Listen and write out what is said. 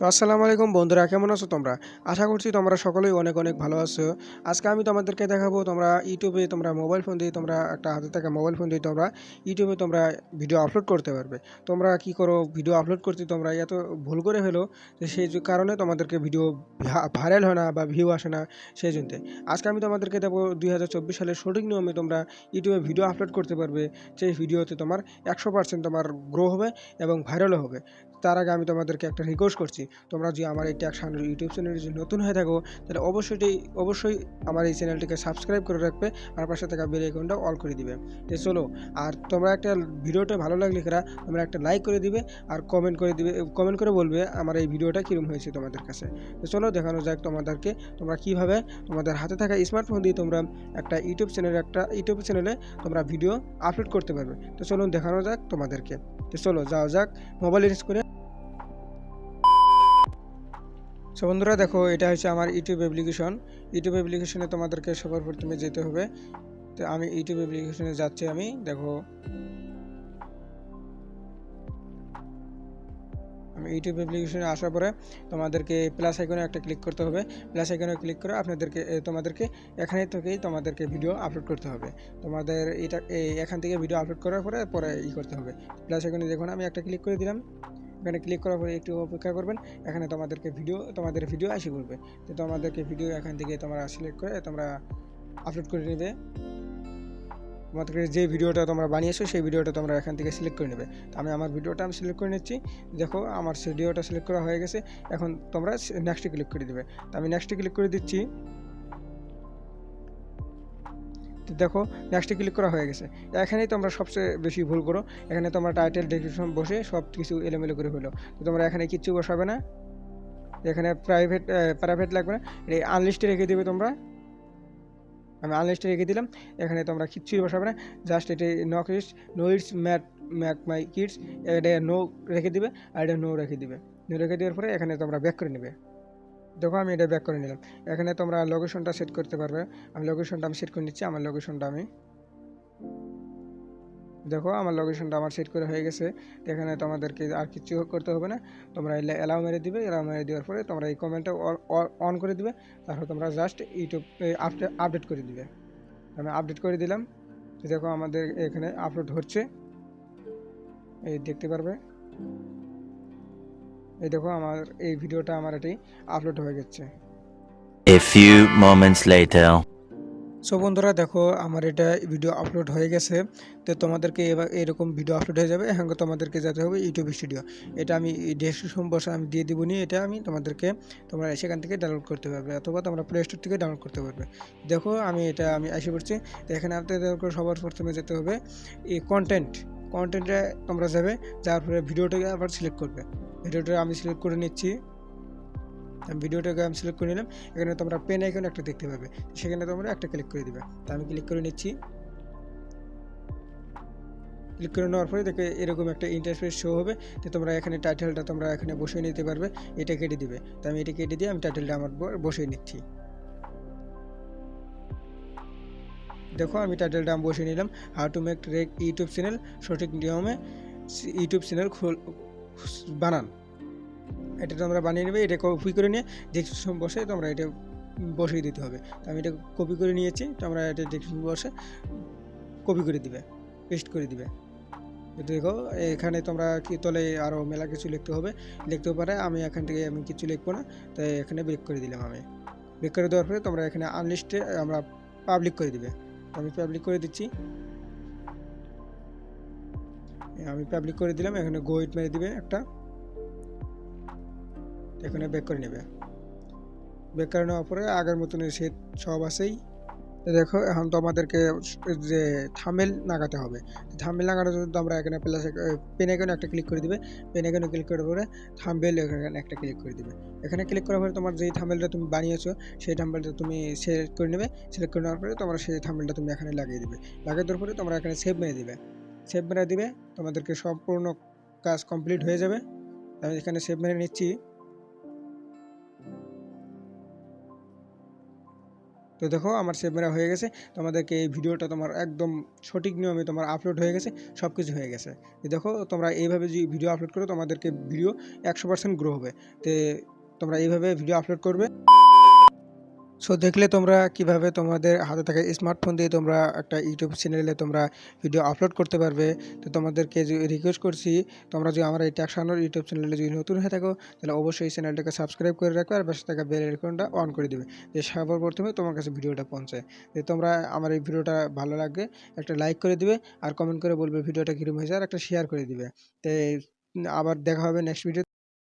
আসসালামু আলাইকুম বন্ধুরা, কেমন আছো তোমরা? আশা করছি তোমরা সকলেই অনেক অনেক ভালো আছো। আজকে আমি তোমাদেরকে দেখাবো তোমরা ইউটিউবে তোমরা মোবাইল ফোন দিয়ে তোমরা একটা হাতে থাকা মোবাইল ফোন দিয়ে তোমরা ইউটিউবে তোমরা ভিডিও আপলোড করতে পারবে। তোমরা কি করো, ভিডিও আপলোড করতে তোমরা এত ভুল করে ফেলো যে কারণে তোমাদেরকে ভিডিও ভাইরাল হয় না বা ভিউ আসে না সেই জন্য। আজকে আমি তোমাদেরকে দেবো 2024 সালের সঠিক নিয়মে তোমরা ইউটিউবে ভিডিও আপলোড করতে পারবে। সেই ভিডিওতে তোমার 100% তোমার গ্রো হবে এবং ভাইরালও হবে। তার আগে আমি তোমাদেরকে একটা রিকোয়েস্ট করছি, তোমরা যদি আমার এই ট্যাগ সামনের ইউটিউব চ্যানেলে যদি নতুন হয়ে থাকো তাহলে অবশ্যই আমার এই চ্যানেলটিকে সাবস্ক্রাইব করে রাখবে আর পাশে থাকা বেল আইকনটা অল করে দিবে। তো চলো, আর তোমরা একটা ভিডিওটা ভালো লাগলে তোমরা একটা লাইক করে দিবে আর কমেন্ট করে বলবে আমার এই ভিডিওটা কীরকম হয়েছে তোমাদের কাছে। তো চলো দেখানো যাক তোমাদেরকে তোমরা কীভাবে তোমাদের হাতে থাকা স্মার্টফোন দিয়ে তোমরা একটা ইউটিউব চ্যানেলে তোমরা ভিডিও আপলোড করতে পারবে। তো চলুন দেখানো যাক তোমাদেরকে। তো চলো যাওয়া যাক মোবাইল স্ক্রিনে। সো বন্ধুরা দেখো, এটা হচ্ছে আমার ইউটিউব অ্যাপ্লিকেশনে তোমাদেরকে সবার প্রথমে যেতে হবে। তো আমি ইউটিউব অ্যাপ্লিকেশনে যাচ্ছি। আমি দেখো, আমি ইউটিউব অ্যাপ্লিকেশনে আসার পরে তোমাদেরকে প্লাস আইকনে একটা ক্লিক করতে হবে। প্লাস আইকনে ক্লিক করে তোমাদেরকে এখানে থেকেই তোমাদেরকে ভিডিও আপলোড করতে হবে। তোমাদের এখান থেকে ভিডিও আপলোড করার পরে করতে হবে। প্লাস আইকনে দেখুন আমি একটা ক্লিক করে দিলাম। এখানে ক্লিক করার পরে একটু অপেক্ষা করবেন। এখানে তোমাদের ভিডিও আসে পড়বে। তো তোমাদেরকে ভিডিও এখান থেকে তোমরা সিলেক্ট করে তোমরা আপলোড করে নেবে। তোমাদেরকে যে ভিডিওটা তোমরা বানিয়েছো সেই ভিডিওটা তোমরা এখান থেকে সিলেক্ট করে নেবে। তো আমি আমার ভিডিওটা সিলেক্ট করে নিচ্ছি। দেখো আমার ভিডিওটা সিলেক্ট করা হয়ে গেছে। এখন তোমরা নেক্সটে ক্লিক করে দেবে। তো আমি নেক্সটে ক্লিক করে দিচ্ছি। তো দেখো, নেক্সটে ক্লিক করা হয়ে গেছে। এখানেই তোমরা সবচেয়ে বেশি ভুল করো। এখানে তোমরা টাইটেল ডেসক্রিপশন বসে সব কিছু এলোমেলো করে ফেলো। তো তোমরা এখানে কিচ্ছু বসাবে না। এখানে প্রাইভেট লাগবে না, এই আনলিস্টে রেখে দেবে তোমরা। আমি আনলিস্টে রেখে দিলাম। এখানে তোমরা কিচ্ছুই বসাবে না, জাস্ট এটা no it's mac my kids, এটা নো রেখে দিবে আর এটা নো রেখে দিবে। নো রেখে দেওয়ার পরে এখানে তোমরা ব্যাক করে নেবে। দেখো আমি এটা ব্যাক করে নিলাম। এখানে তোমরা লোকেশনটা সেট করতে পারবে। আমি সেট করে নিচ্ছি। দেখো আমার লোকেশনটা সেট করে হয়ে গেছে। এখানে তোমাদেরকে আর কিছু করতে হবে না। তোমরা অ্যালাউ মেরে দিবে। অ্যালাউ মেরে দেওয়ার পরে তোমরা এই কমেন্টটা অন করে দিবে। তারপর তোমরা জাস্ট ইউটিউব আপডেট করে দিবে। আমি আপডেট করে দিলাম। তো দেখো আমাদের এখানে আপলোড হচ্ছে, এই দেখতে পারবে। এই দেখো আমার এই ভিডিওটা এটি আপলোড হয়ে গেছে। A few moments later. So বন্ধুরা দেখো, আমার এটা ভিডিও আপলোড হয়ে গেছে। তো তোমাদেরকে এবার এরকম ভিডিও আপলোড হয়ে যাবে। এখন তোমাদেরকে যেতে হবে ইউটিউব স্টুডিও। এটা আমি ডেসক্রিপশন বক্সে আমি দিয়ে দিব নি। এটা তোমরা সেখান থেকে ডাউনলোড করতে পারবে অথবা তোমরা প্লে স্টোর থেকে ডাউনলোড করতে পারবে। দেখো আমি এসে পড়ছি। তো এখানে আপনাদের সবার প্রথমে যেতে হবে এই কন্টেন্টে তোমরা যাবে। যাওয়ার পরে ভিডিওটাকে আবার সিলেক্ট করবে। ভিডিওটা আমি সিলেক্ট করে নিচ্ছি। ভিডিওটাকে আমি সিলেক্ট করে নিলাম। এখানে তোমরা পেন আইকন একটা দেখতে পাবে, সেখানে তোমরা একটা ক্লিক করে দিবে। তো আমি ক্লিক করে নিচ্ছি। ক্লিক করে নেওয়ার পরে দেখে এরকম একটা ইন্টারফেস শো হবে। তো তোমরা এখানে টাইটেলটা তোমরা এখানে বসিয়ে নিতে পারবে। এটা কেটে দিবে। তো আমি এটা কেটে দিয়ে আমি টাইটেলটা আমার বসিয়ে নিচ্ছি। দেখো আমি টাইটেলটা বসিয়ে নিলাম, how to make YouTube channel, সঠিক নিয়মে ইউটিউব চ্যানেল বানান। এটা তোমরা বানিয়ে নেবে। এটা কপি করে নিয়ে ডেসক্রিপশন বসে তোমরা এটা বসিয়ে দিতে হবে। তো আমি এটা কপি করে নিয়েছি। তোমরা এটা ডেসক্রিপশন বসে কপি করে দিবে, পেস্ট করে দিবে। দেখো এখানে তোমরা কি তলে আরও মেলা কিছু লিখতেও পারে। আমি এখান থেকে আমি কিছু লিখবো না। তাই এখানে ব্রেক করে দিলাম। আমি ব্রেক করে দেওয়ার পরে তোমরা এখানে আনলিস্টে আমরা পাবলিক করে দিবে। আমি পাবলিক করে দিচ্ছি। আমি পাবলিক করে দিলাম। এখানে গো ইট মেরে দিবে একটা। এখানে ব্যাক করে নেবে। ব্যাক করে নেওয়ার পরে আগের মতন সে সব আছেই। দেখো এখন তোমাদেরকে যে থাম্বনেল লাগাতে হবে। থাম্বনেল লাগানোর জন্য তোমরা এখানে পেন আইকনে একটা ক্লিক করে দিবে। পেন আইকনে ক্লিক করার পরে থাম্বনেল এখানে একটা ক্লিক করে দিবে। এখানে ক্লিক করার পরে তোমার যেই থাম্বনেলটা তুমি বানিয়েছো সেই থাম্বনেলটা তুমি সিলেক্ট করে নেবে। সিলেক্ট করে নেওয়ার পরে তোমরা সেই থাম্বনেলটা তুমি এখানে লাগিয়ে দিবে। লাগিয়ে দেওয়ার পরে তোমরা এখানে সেভ মেরে দিবে। তোমাদেরকে সম্পূর্ণ কাজ কমপ্লিট হয়ে যাবে। আমি এখানে সেভ মেরে নিচ্ছি। তো দেখো আমার সেভ মেরা হয়ে গেছে। তোমাদেরকে এই ভিডিওটা তোমার একদম সঠিক নিয়মে তোমার আপলোড হয়ে গেছে, সব কিছু হয়ে গেছে। তো দেখো তোমরা এইভাবে যদি ভিডিও আপলোড করো তোমাদেরকে ভিডিও 100% গ্রো হবে। তো তোমরা এইভাবে ভিডিও আপলোড করবে। সো দেখলে তোমরা কিভাবে তোমাদের হাতে থাকা স্মার্টফোন দিয়ে তোমরা একটা ইউটিউব চ্যানেলে তোমরা ভিডিও আপলোড করতে পারবে। তো তোমাদেরকে যে রিকোয়েস্ট করছি, তোমরা যদি আমার এই ট্যাক্সানোর ইউটিউব চ্যানেলে যদি নতুন হয়ে থাকো তাহলে অবশ্যই চ্যানেলটাকে সাবস্ক্রাইব করে রাখবে আর পাশে থাকা বেল আইকনটা অন করে দিবে, যে সর্বপ্রথমে তোমার কাছে ভিডিওটা পৌঁছায়। যে তোমরা আমার এই ভিডিওটা ভালো লাগবে একটা লাইক করে দিবে আর কমেন্ট করে বলবে ভিডিওটা কীরকম হয়েছে আর একটা শেয়ার করে দিবে। তো আবার দেখা হবে নেক্সট ভিডিও।